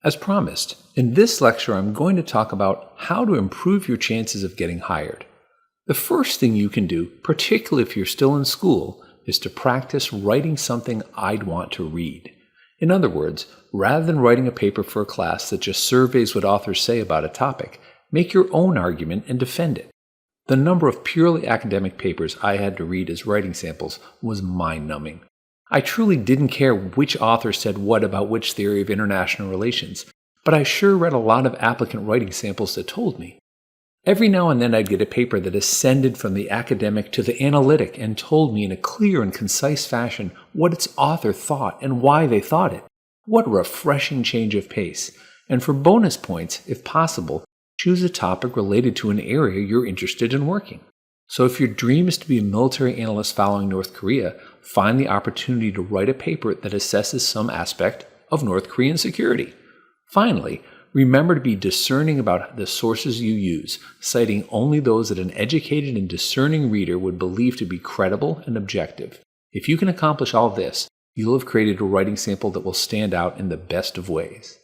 As promised, in this lecture I'm going to talk about how to improve your chances of getting hired. The first thing you can do, particularly if you're still in school, is to practice writing something I'd want to read. In other words, rather than writing a paper for a class that just surveys what authors say about a topic, make your own argument and defend it. The number of purely academic papers I had to read as writing samples was mind-numbing. I truly didn't care which author said what about which theory of international relations, but I sure read a lot of applicant writing samples that told me. Every now and then I'd get a paper that ascended from the academic to the analytic and told me in a clear and concise fashion what its author thought and why they thought it. What a refreshing change of pace. And for bonus points, if possible, choose a topic related to an area you're interested in working. So if your dream is to be a military analyst following North Korea, find the opportunity to write a paper that assesses some aspect of North Korean security. Finally, remember to be discerning about the sources you use, citing only those that an educated and discerning reader would believe to be credible and objective. If you can accomplish all this, you'll have created a writing sample that will stand out in the best of ways.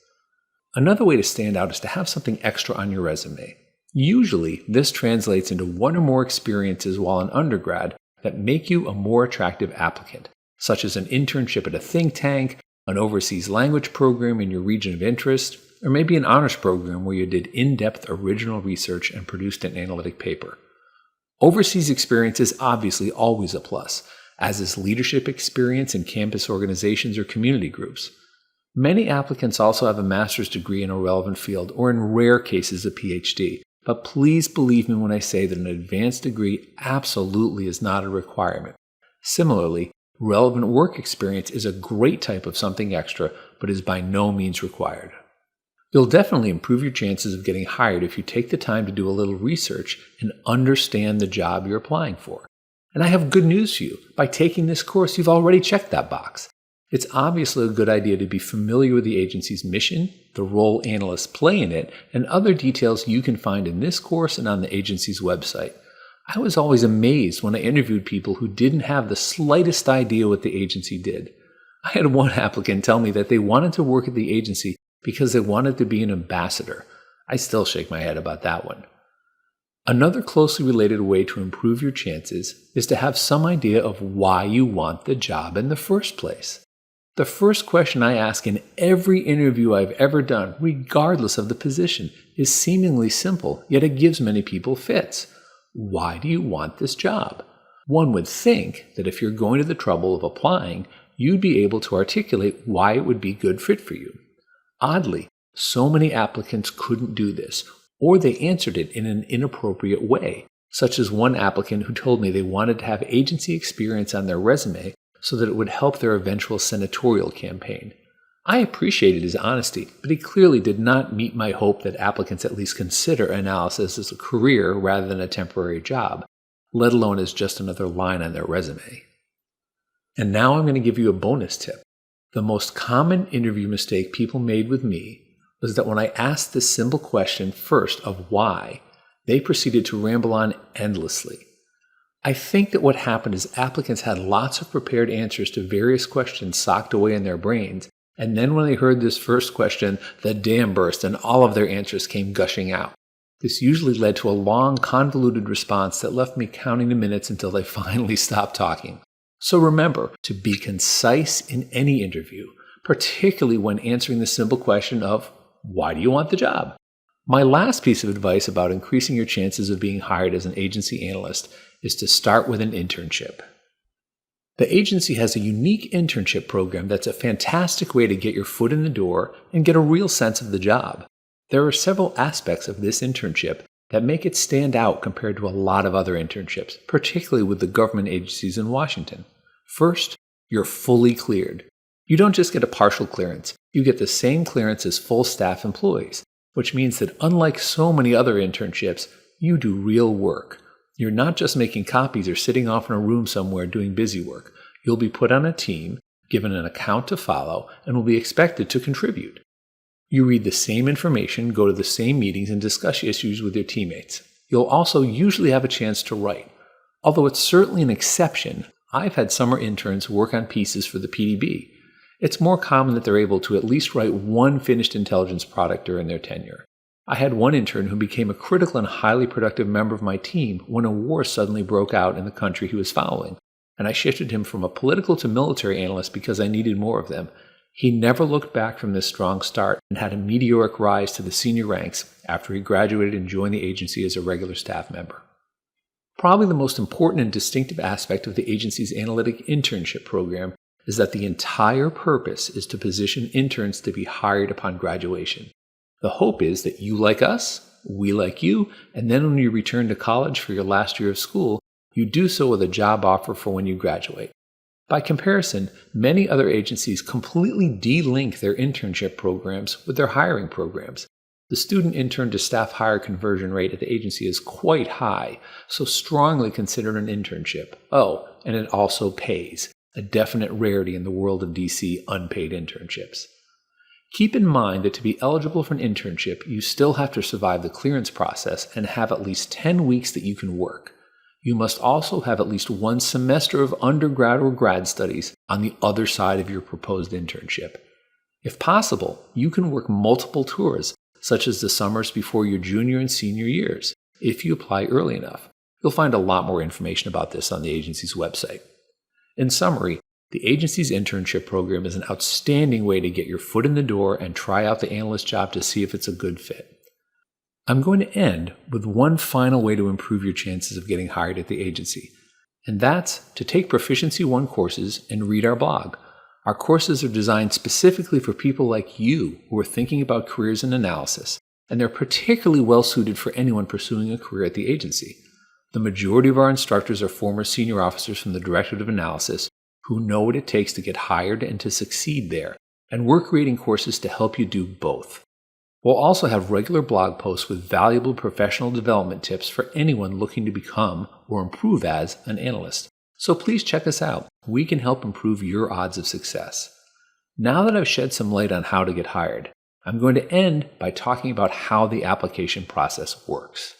Another way to stand out is to have something extra on your resume. Usually, this translates into one or more experiences while an undergrad that make you a more attractive applicant, such as an internship at a think tank, an overseas language program in your region of interest, or maybe an honors program where you did in-depth original research and produced an analytic paper. Overseas experience is obviously always a plus, as is leadership experience in campus organizations or community groups. Many applicants also have a master's degree in a relevant field, or in rare cases a PhD. But please believe me when I say that an advanced degree absolutely is not a requirement. Similarly, relevant work experience is a great type of something extra, but is by no means required. You'll definitely improve your chances of getting hired if you take the time to do a little research and understand the job you're applying for. And I have good news for you. By taking this course, you've already checked that box. It's obviously a good idea to be familiar with the agency's mission, the role analysts play in it, and other details you can find in this course and on the agency's website. I was always amazed when I interviewed people who didn't have the slightest idea what the agency did. I had one applicant tell me that they wanted to work at the agency because they wanted to be an ambassador. I still shake my head about that one. Another closely related way to improve your chances is to have some idea of why you want the job in the first place. The first question I ask in every interview I've ever done, regardless of the position, is seemingly simple, yet it gives many people fits. Why do you want this job? One would think that if you're going to the trouble of applying, you'd be able to articulate why it would be a good fit for you. Oddly, so many applicants couldn't do this, or they answered it in an inappropriate way, such as one applicant who told me they wanted to have agency experience on their resume so that it would help their eventual senatorial campaign. I appreciated his honesty, but he clearly did not meet my hope that applicants at least consider analysis as a career rather than a temporary job, let alone as just another line on their resume. And now I'm going to give you a bonus tip. The most common interview mistake people made with me was that when I asked this simple question first of why, they proceeded to ramble on endlessly. I think that what happened is applicants had lots of prepared answers to various questions socked away in their brains, and then when they heard this first question, the dam burst and all of their answers came gushing out. This usually led to a long, convoluted response that left me counting the minutes until they finally stopped talking. So remember to be concise in any interview, particularly when answering the simple question of, why do you want the job? My last piece of advice about increasing your chances of being hired as an agency analyst is to start with an internship. The agency has a unique internship program that's a fantastic way to get your foot in the door and get a real sense of the job. There are several aspects of this internship that make it stand out compared to a lot of other internships, particularly with the government agencies in Washington. First, you're fully cleared. You don't just get a partial clearance, you get the same clearance as full staff employees, which means that unlike so many other internships, you do real work. You're not just making copies or sitting off in a room somewhere doing busy work. You'll be put on a team, given an account to follow, and will be expected to contribute. You read the same information, go to the same meetings, and discuss issues with your teammates. You'll also usually have a chance to write. Although it's certainly an exception, I've had summer interns work on pieces for the PDB. It's more common that they're able to at least write one finished intelligence product during their tenure. I had one intern who became a critical and highly productive member of my team when a war suddenly broke out in the country he was following, and I shifted him from a political to military analyst because I needed more of them. He never looked back from this strong start and had a meteoric rise to the senior ranks after he graduated and joined the agency as a regular staff member. Probably the most important and distinctive aspect of the agency's analytic internship program is that the entire purpose is to position interns to be hired upon graduation. The hope is that you like us, we like you, and then when you return to college for your last year of school, you do so with a job offer for when you graduate. By comparison, many other agencies completely de-link their internship programs with their hiring programs. The student intern to staff hire conversion rate at the agency is quite high, so strongly consider an internship. Oh, and it also pays, a definite rarity in the world of DC unpaid internships. Keep in mind that to be eligible for an internship, you still have to survive the clearance process and have at least 10 weeks that you can work. You must also have at least one semester of undergrad or grad studies on the other side of your proposed internship. If possible, you can work multiple tours, such as the summers before your junior and senior years, if you apply early enough. You'll find a lot more information about this on the agency's website. In summary, the agency's internship program is an outstanding way to get your foot in the door and try out the analyst job to see if it's a good fit. I'm going to end with one final way to improve your chances of getting hired at the agency, and that's to take Proficiency 1 courses and read our blog. Our courses are designed specifically for people like you who are thinking about careers in analysis, and they're particularly well suited for anyone pursuing a career at the agency. The majority of our instructors are former senior officers from the Directorate of Analysis who know what it takes to get hired and to succeed there, and we're creating courses to help you do both. We'll also have regular blog posts with valuable professional development tips for anyone looking to become or improve as an analyst. So please check us out. We can help improve your odds of success. Now that I've shed some light on how to get hired, I'm going to end by talking about how the application process works.